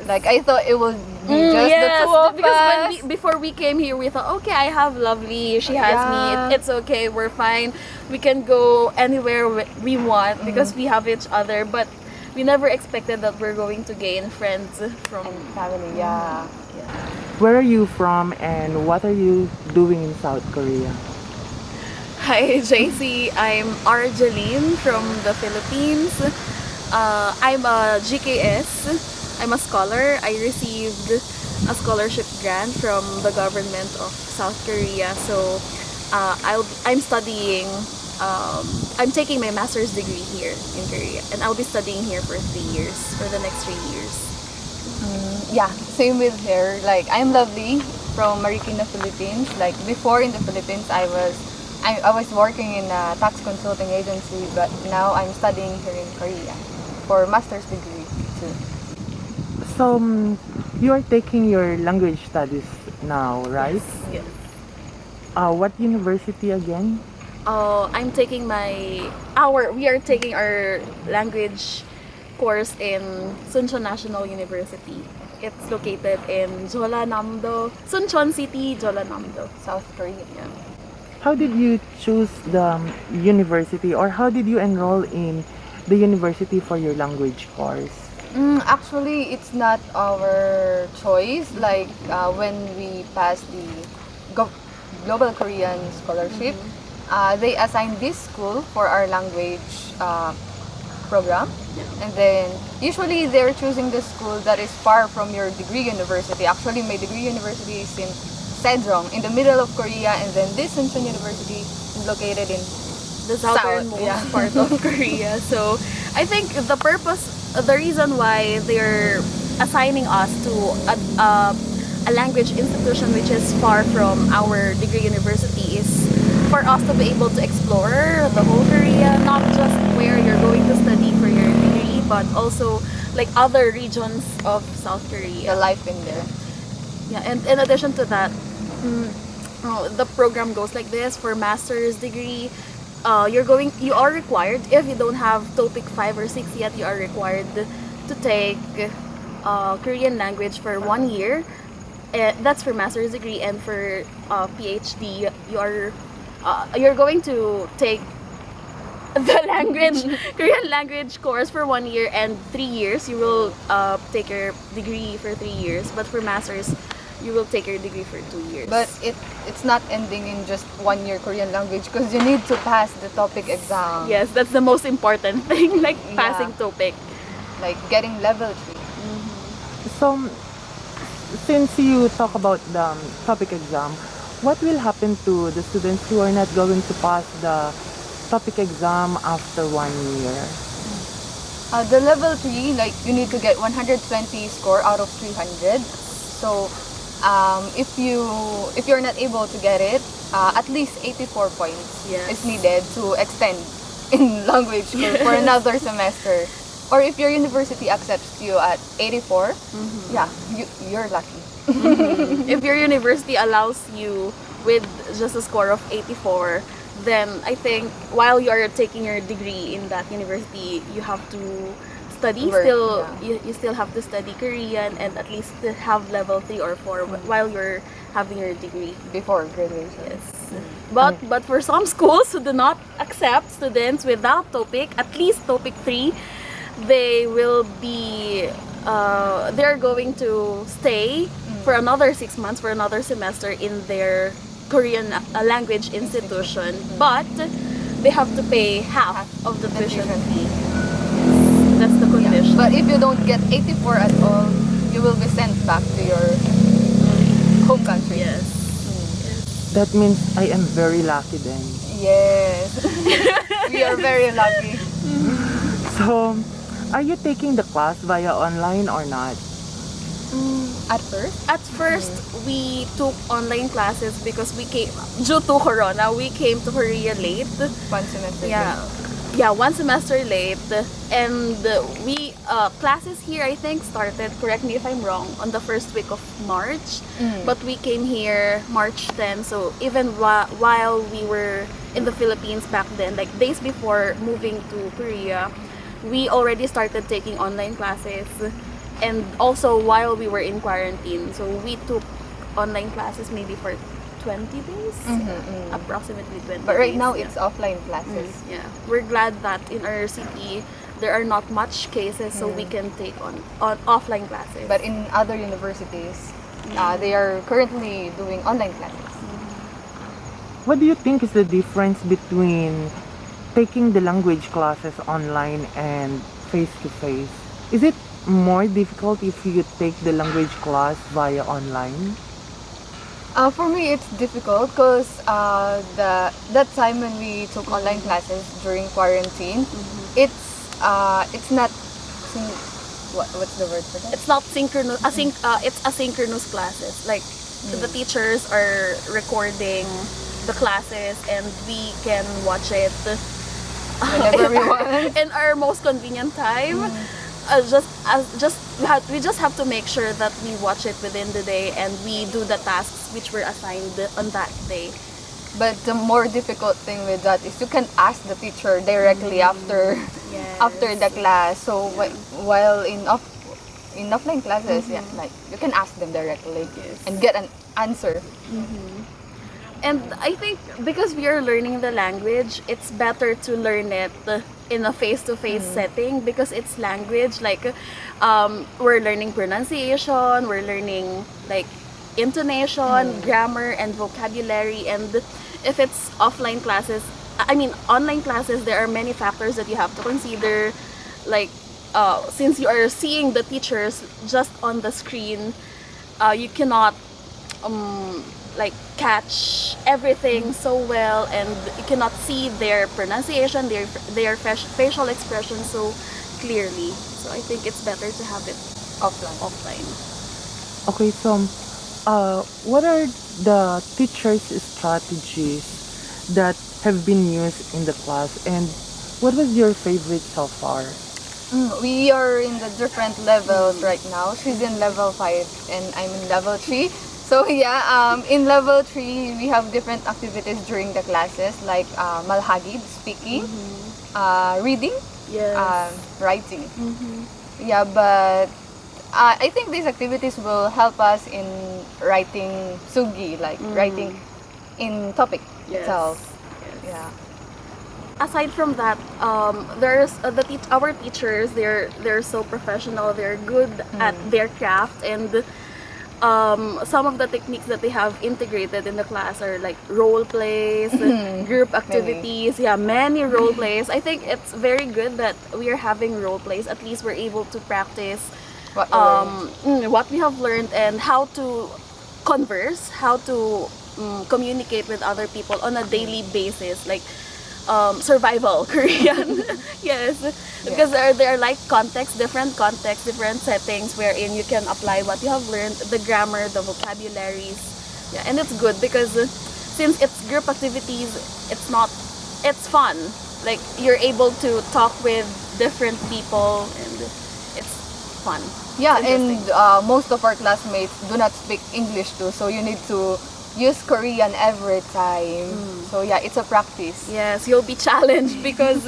Like I thought it would be just the yes, two of because us. before we came here, we thought, okay, I have Lovely, she has Yeah. me, it's okay, we're fine. We can go anywhere we want because we have each other. But we never expected that we're going to gain friends from. Family, yeah. Where are you from and what are you doing in South Korea? Hi, JC. I'm Argeline from the Philippines. I'm a GKS. I'm a scholar. I received a scholarship grant from the government of South Korea. So I'm studying. I'm taking my master's degree here in Korea, and I'll be studying here for 3 years, for the next 3 years. Yeah, same with her. Like I'm Lovely from Marikina, Philippines. Like before in the Philippines, I was working in a tax consulting agency, but now I'm studying here in Korea for master's degree too. So, you are taking your language studies now, right? Yes. What university again? I'm taking we are taking our language course in Sunchon National University. It's located in Jeollanam-do, Suncheon City, Jeollanam-do. South Korea. Yeah. How did you choose the university or how did you enroll in the university for your language course? Actually, it's not our choice. Like when we passed the Global Korean Scholarship, they assigned this school for our language program. And then usually they're choosing the school that is far from your degree university. Actually, my degree university is in Sejong, in the middle of Korea, and then this Sunchon University is located in The southernmost yeah. part of Korea. So I think the reason why they're assigning us to a language institution which is far from our degree university is for us to be able to explore the whole Korea, not just where you're going to study for your degree, but also like other regions of South Korea. the life in there. Yeah, and in addition to that, the program goes like this. For master's degree, you are required, if you don't have TOPIK 5 or 6 yet, you are required to take Korean language for 1 year. That's for master's degree, and for PhD, you're going to take the Korean language course for 1 year, and 3 years you will take your degree for 3 years. But for masters, you will take your degree for 2 years. But it's not ending in just 1 year Korean language because you need to pass the TOPIK exam. yes, that's the most important thing, like passing TOPIK. Like getting level 3. So, since you talk about the topic exam, what will happen to the students who are not going to pass the topic exam after 1 year? The level 3, like you need to get 120 score out of 300. So if you're not able to get it, at least 84 points Yes. is needed to extend in language school for another semester. Or if your university accepts you at 84, yeah, you're lucky. If your university allows you with just a score of 84, then I think while you are taking your degree in that university, you have to study Work, still. yeah. You still have to study Korean and at least have level 3 or 4 while you're having your degree. Before graduation. Yes. But for some schools who do not accept students without TOPIK, at least TOPIK 3, they will be they're going to stay for another 6 months, for another semester in their Korean language institution, but they have to pay half of the tuition fee. That's the condition. But if you don't get 84 at all, you will be sent back to your home country. Yes. That means I am very lucky then. Yes. We are very lucky. So, are you taking the class via online or not? At first, At first, we took online classes because due to Corona, we came to Korea late. one semester. Yeah. Yeah, 1 semester late, and we classes here I think started, correct me if I'm wrong, on the first week of March, but we came here March 10, so even while we were in the Philippines back then, like days before moving to Korea, we already started taking online classes, and also while we were in quarantine, so we took online classes maybe for 20 days, approximately 20 But right days, now, yeah. it's offline classes. Yeah, we're glad that in our city there are not much cases, so we can take on offline classes. But in other universities, they are currently doing online classes. What do you think is the difference between taking the language classes online and face to face? Is it more difficult if you take the language class via online? For me, it's difficult because that time when we took online classes during quarantine, it's not what's the word for that? It's not synchronous. It's asynchronous classes. Like the teachers are recording the classes, and we can watch it Whenever we want. in our most convenient time. We just have to make sure that we watch it within the day, and we do the tasks which were assigned on that day. But the more difficult thing with that is you can ask the teacher directly after Yes. after the class. So while in offline classes, yeah, like you can ask them directly and get an answer. And I think because we are learning the language, it's better to learn it in a face-to-face setting, because it's language. Like we're learning pronunciation, we're learning like intonation, grammar, and vocabulary. And if it's offline classes, I mean online classes, there are many factors that you have to consider. Like since you are seeing the teachers just on the screen, you cannot like catch everything so well, and you cannot see their pronunciation, their facial expression so clearly. So I think it's better to have it offline. Okay, so what are the teachers' strategies that have been used in the class, and what was your favorite so far? We are in the different levels right now. She's in level 5 and I'm in level 3. So yeah, in level 3, we have different activities during the classes, like malhagid, speaking, reading, Yes. writing. Yeah, but I think these activities will help us in writing sugi, like writing in topic itself. Yes. Yeah. Aside from that, there's our teachers. They're so professional. They're good at their craft, and some of the techniques that they have integrated in the class are like role plays, group activities. Yeah, many role plays. I think it's very good that we are having role plays. At least we're able to practice what we have learned, and how to converse, how to communicate with other people on a daily basis, like survival Korean. Yes, because there are like different contexts, different settings wherein you can apply what you have learned, the grammar, the vocabularies. Yeah, and it's good because since it's group activities, it's fun. Like you're able to talk with different people, and it's fun. Yeah, It's and interesting. most of our classmates do not speak English too, so you need to use Korean every time. So yeah, it's a practice. Yes, you'll be challenged because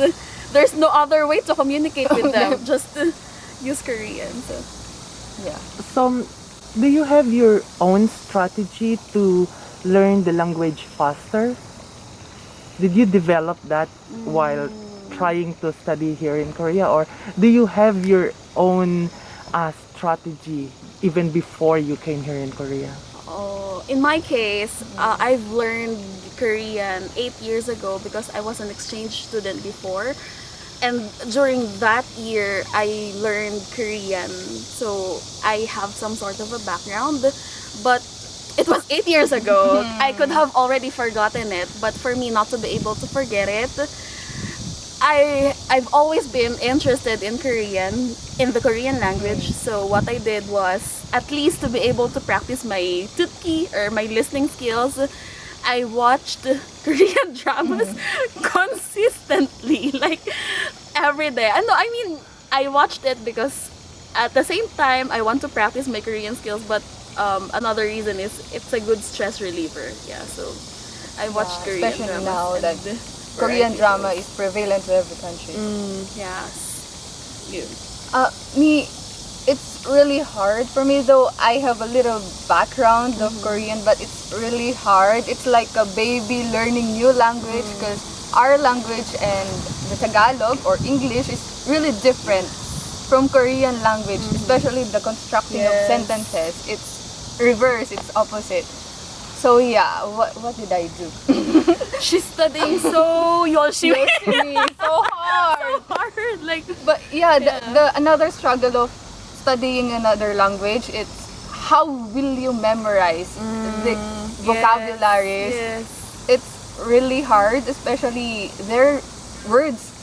there's no other way to communicate with them. Just use Korean. So. Yeah. So, do you have your own strategy to learn the language faster? Did you develop that while trying to study here in Korea, or do you have your own strategy even before you came here in Korea? Oh, in my case, I've learned Korean 8 years ago because I was an exchange student before. And during that year, I learned Korean. So I have some sort of a background. But it was 8 years ago. I could have already forgotten it. But for me not to be able to forget it, I've always been interested in the Korean language. So what I did was, at least to be able to practice my tutki or my listening skills, I watched Korean dramas consistently, like every day. And no, I mean, I watched it because at the same time I want to practice my Korean skills, but another reason is it's a good stress reliever. Yeah, so I watched Korean especially dramas. now and that Korean drama is prevalent to every country. Yes. Me, it's it's really hard for me, though I have a little background of Korean, but it's really hard. It's like a baby learning new language because our language and the Tagalog or English is really different from Korean language, especially the constructing of Yes. sentences. It's reverse, it's opposite. So yeah, what did I do? She's studying so yoshi Yoshimi, so hard. hard. Like, But yeah, Yeah. the another struggle of studying another language, it's how will you memorize the vocabularies? Yes. It's really hard, especially their words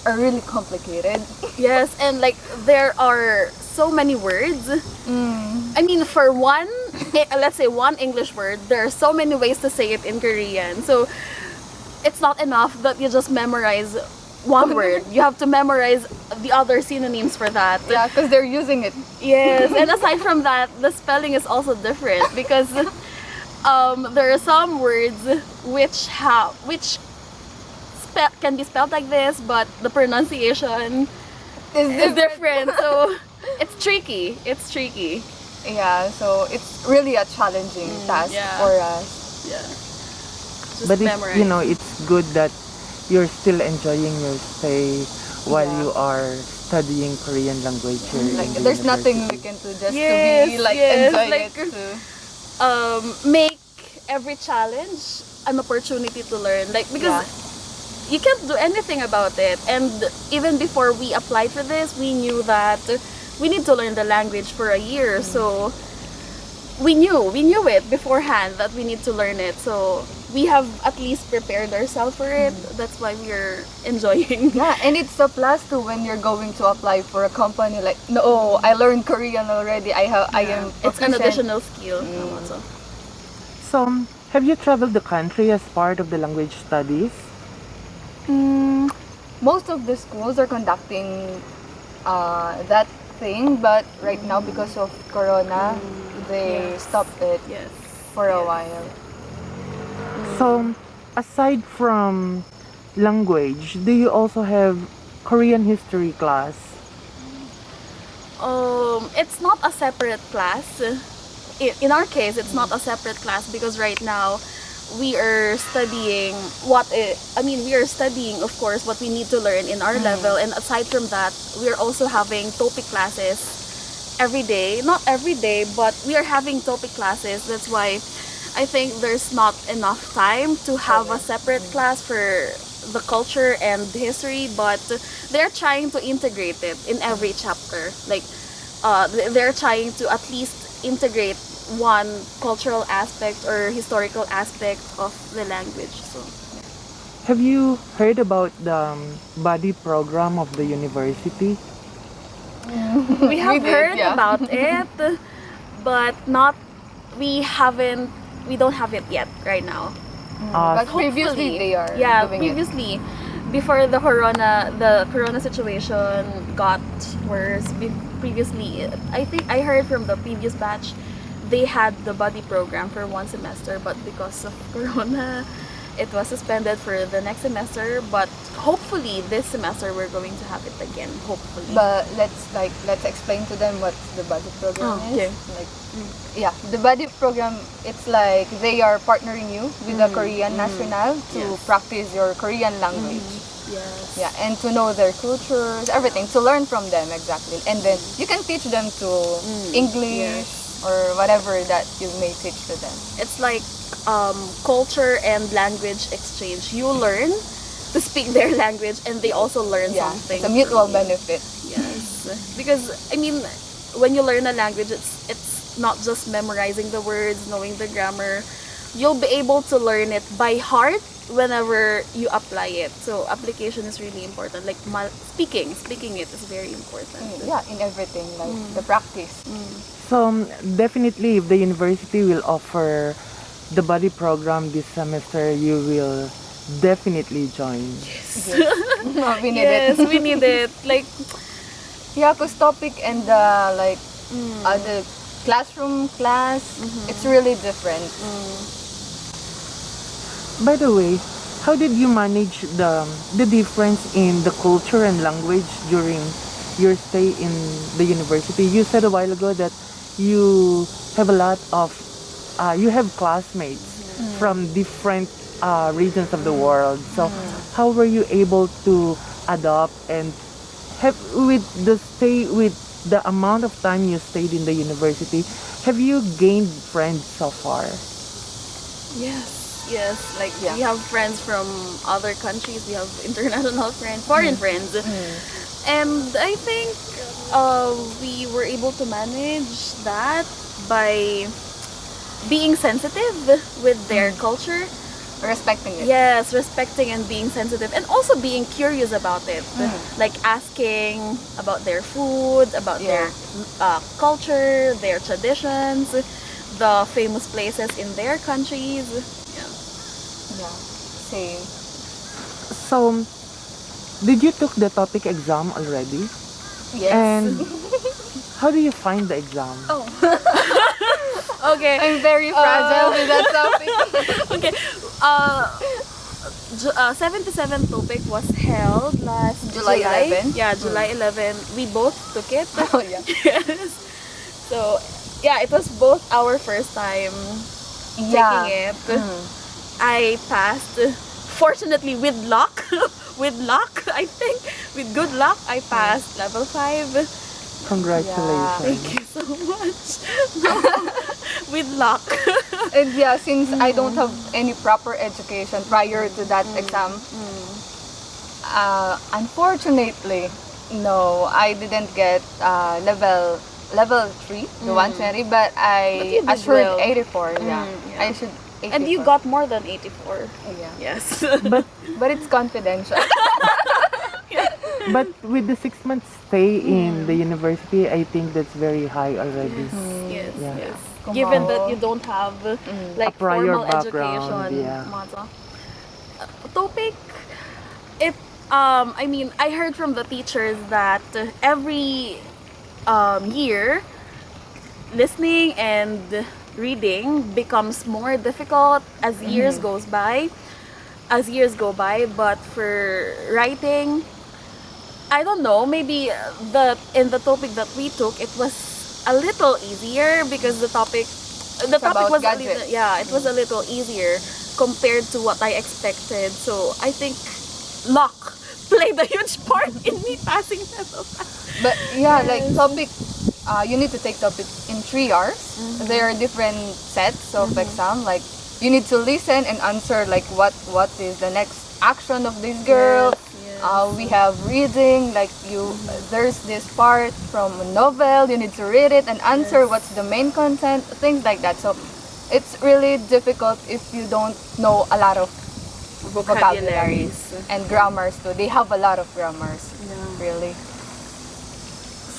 are really complicated. Yes, and like there are so many words. I mean, for one, let's say one English word, there are so many ways to say it in Korean. So it's not enough that you just memorize one word. You have to memorize the other synonyms for that. Yeah, because they're using it. Yes, and aside from that, the spelling is also different because there are some words which can be spelled like this, but the pronunciation is different. So it's tricky. It's tricky. Yeah, so it's really a challenging task yeah. for us. Yeah. Just But memorize. it's good that you're still enjoying your stay while Yeah. you are studying Korean language here in Like, the there's nothing we university. can do just Yes, to be like yes, enjoying like- it too. Make every challenge an opportunity to learn. Like, because you can't do anything about it. And even before we applied for this, we knew that we need to learn the language for a year. So we knew it beforehand that we need to learn it. So we have at least prepared ourselves for it. That's why we're enjoying. Yeah, and it's a plus too when you're going to apply for a company. Like, no, I learned Korean already. I am. It's an proficient. additional skill. Also. So, have you traveled the country as part of the language studies? Most of the schools are conducting that thing, but right now because of Corona, they Yes. stopped it Yes. for a while. So, aside from language, do you also have Korean history class? It's not a separate class. In our case, it's not a separate class because right now we are studying we are studying, of course, what we need to learn in our level. And aside from that, we are also having TOPIK classes every day. Not every day, but we are having TOPIK classes. That's why I think there's not enough time to have a separate class for the culture and the history, but they're trying to integrate it in every chapter. Like, they're trying to at least integrate one cultural aspect or historical aspect of the language. So Have you heard about the body program of the university? we have did, heard yeah. about it, but we don't have it yet right now. But previously Hopefully, they are yeah, doing previously, before the corona situation got worse. Previously, I think I heard from the previous batch, they had the buddy program for one semester, but because of corona, it was suspended for the next semester. But hopefully, this semester we're going to have it again. Hopefully. But let's explain to them what the buddy program Oh, is. okay. Like, yeah, the buddy program, it's like they are partnering you with the Korean National to Yes. practice your Korean language. Yes. Yeah, and to know their cultures, everything, to learn from them exactly. And then you can teach them to English or whatever that you may teach to them. It's like culture and language exchange. You learn to speak their language, and they also learn Yeah, something. it's a mutual from you. benefit. Yes, because I mean, when you learn a language, it's not just memorizing the words, knowing the grammar. You'll be able to learn it by heart whenever you apply it. So application is really important. Like speaking it is very important. Yeah, in everything, like the practice. So, definitely, if the university will offer the body program this semester, you will definitely join. We need Yes, it. we need it. Like, Yeah, because topic and the classroom class, it's really different. By the way, how did you manage the difference in the culture and language during your stay in the university? You said a while ago that you have a lot of you have classmates from different regions of the world. So how were you able to adopt and have with the stay with the amount of time you stayed in the university? Have you gained friends so far? Yes, like Yeah. we have friends from other countries, we have international friends, foreign friends. And I think we were able to manage that by being sensitive with their culture. Respecting it. Yes, respecting and being sensitive, and also being curious about it, like asking about their food, about their culture, their traditions, the famous places in their countries. Yeah. Same. So, did you took the topic exam already? Yes. And how do you find the exam? Oh. Okay. I'm very fragile with that topic. Okay. 77 topic was held last July 11? Yeah, July 11. We both took it. Oh yeah. Yes. So, yeah, it was both our first time Yeah. taking it. I passed, fortunately with luck. With luck, I think. With good luck, I passed level 5. Congratulations. Thank you so much. With luck. And yeah, since I don't have any proper education prior to that exam, unfortunately, no, I didn't get level 3, the 120, but But you I did assured well. 84. Yeah, yeah. I should. 84. And you got more than 84. Yeah, Yes. but it's confidential. But with the 6 months stay in the university, I think that's very high already. Yes, Yeah. yes. Come Given on. that you don't have like A prior formal background, education, yeah. Maza. Topic, it I mean, I heard from the teachers that every year listening and reading becomes more difficult as years goes by. As years go by, but for writing, I don't know, maybe in the topic that we took, it was a little easier because the topic about was gadgets. it was a little easier compared to what I expected. So I think luck played a huge part in me passing level 5. But yeah, like topic, you need to take topic in 3 hours. There are different sets of exam. Like you need to listen and answer like what is the next action of this girl. Yes. We have reading, like there's this part from a novel. You need to read it and answer what's the main content, things like that. So it's really difficult if you don't know a lot of vocabularies and grammars too. They have a lot of grammars. Really.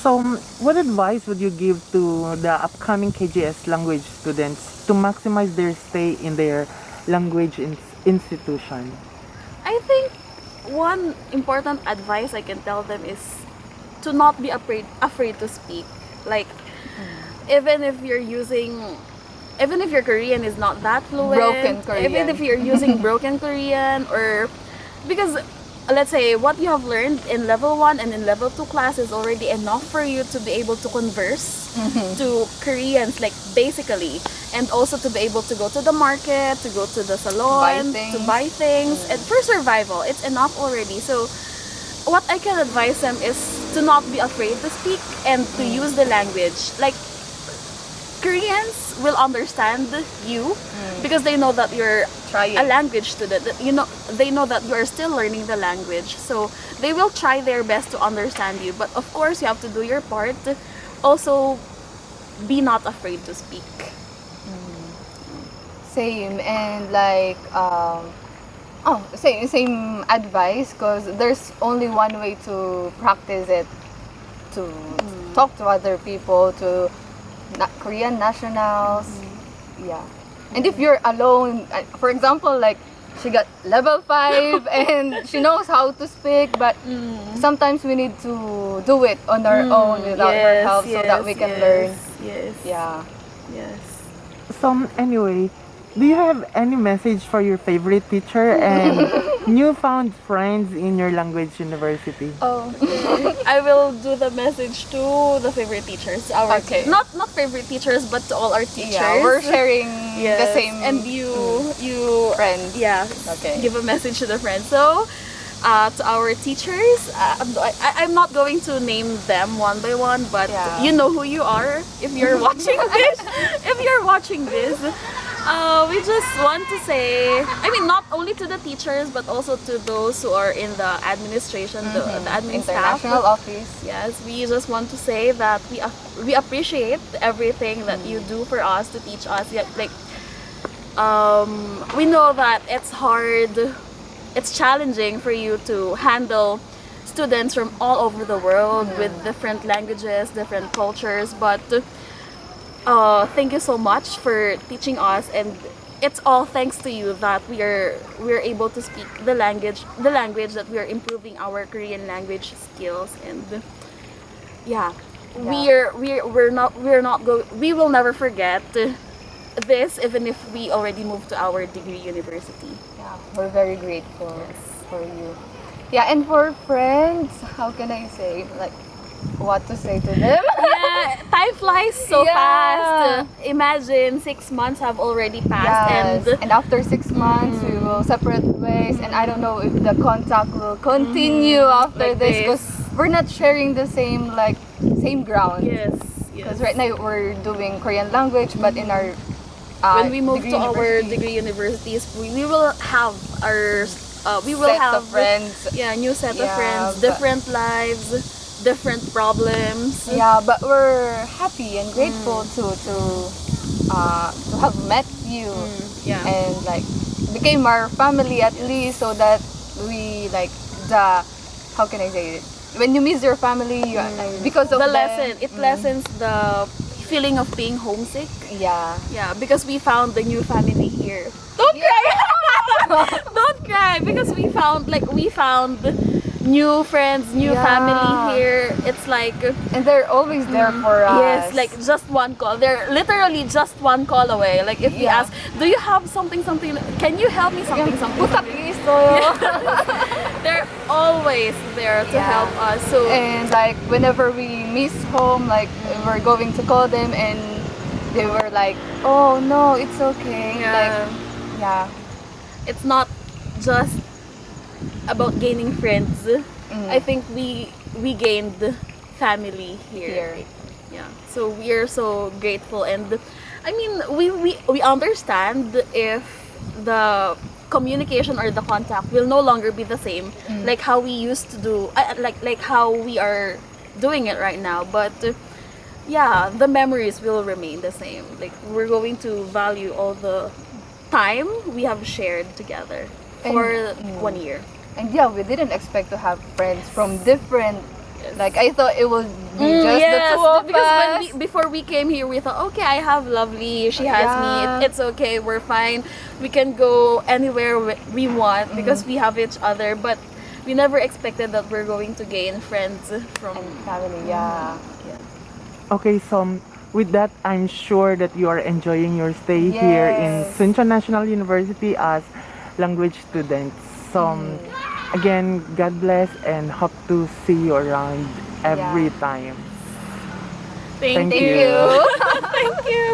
So, what advice would you give to the upcoming KGS language students to maximize their stay in their language institution? I think one important advice I can tell them is to not be afraid to speak. Like even if your Korean is not that fluent, Broken Korean. even if you're using broken Korean, or because let's say what you have learned in level 1 and in level 2 class is already enough for you to be able to converse to Koreans, like basically, and also to be able to go to the market, to go to the salon, to buy things, and for survival, it's enough already. So what I can advise them is to not be afraid to speak and to use the language. Like Koreans will understand you because they know that you're Trying. a language student. You know, they know that you are still learning the language, so they will try their best to understand you. But of course, you have to do your part. Also, be not afraid to speak. Same, and like same advice, because there's only one way to practice it, to talk to other people, to Korean nationals. Yeah. And if you're alone, for example, like she got level 5 and she knows how to speak, but sometimes we need to do it on our own without her help so that we can learn. Yes. Yeah. Yes. So, anyway, Do you have any message for your favorite teacher and newfound friends in your language university? Oh, I will do the message to the favorite teachers. Our Okay. not favorite teachers, but to all our teachers. Yeah, we're sharing the Yes, same and you friend. yeah, Okay. give a message to the friends. So, to our teachers, I'm not going to name them one by one, but Yeah. you know who you are if you're watching this. If you're watching this, we just want to say, I mean, not only to the teachers, but also to those who are in the administration, the admin staff. International office. Yes, we just want to say that we appreciate everything that you do for us to teach us. Yeah, like, we know that it's hard, it's challenging for you to handle students from all over the world with different languages, different cultures, but thank you so much for teaching us, and it's all thanks to you that we're able to speak the language that we are improving our Korean language skills. And yeah, we will never forget this, even if we already moved to our degree university. Yeah, we're very grateful for you. Yeah, and for friends, how can I say, like, what to say to them? Yeah, time flies so Yeah. fast. Imagine 6 months have already passed, Yes. and And after 6 months, we will separate ways, and I don't know if the contact will continue after Like this, this. because we're not sharing the same ground. yes, Because right now we're doing Korean language, but in our when we move degree to our university, degree universities, we will have our we will set have of friends. yeah, new set of Yeah, friends, but- different lives, different problems. Yeah, but we're happy and grateful to have met you Yeah. and like became our family at least, so that we like the how can I say it? When you miss your family, you because of The them, lesson, it lessens the feeling of being homesick. Yeah. Yeah, because we found the new family here. Don't cry. Don't cry, because we found new friends, new Yeah. family here. It's like And they're always there for us. yes, like just one call. They're literally just one call away. Like if we Yeah. ask, do you have something? Can you help me something? Putak isto. They're always there to Yeah. help us. So And like whenever we miss home, like we're going to call them, and they were like, "Oh no, it's okay." Like, yeah. it's not just about gaining friends. I think we gained family here. Here. Yeah. So we are so grateful, and I mean we understand if the communication or the contact will no longer be the same like how we used to do like how we are doing it right now, but yeah, the memories will remain the same. Like we're going to value all the time we have shared together for 1 year. And yeah, we didn't expect to have friends from different. Like I thought it would be just the yes, two of because us. before we came here, we thought, okay, I have Lovely, she has Yeah. me, it's okay, we're fine, we can go anywhere we want because we have each other. But we never expected that we're going to gain friends from Family, yeah. Okay, so with that, I'm sure that you are enjoying your stay here in Yes. Sunchon National University as language students. So again, God bless and hope to see you around every Yeah. time. Thank Thank you. you. Thank you.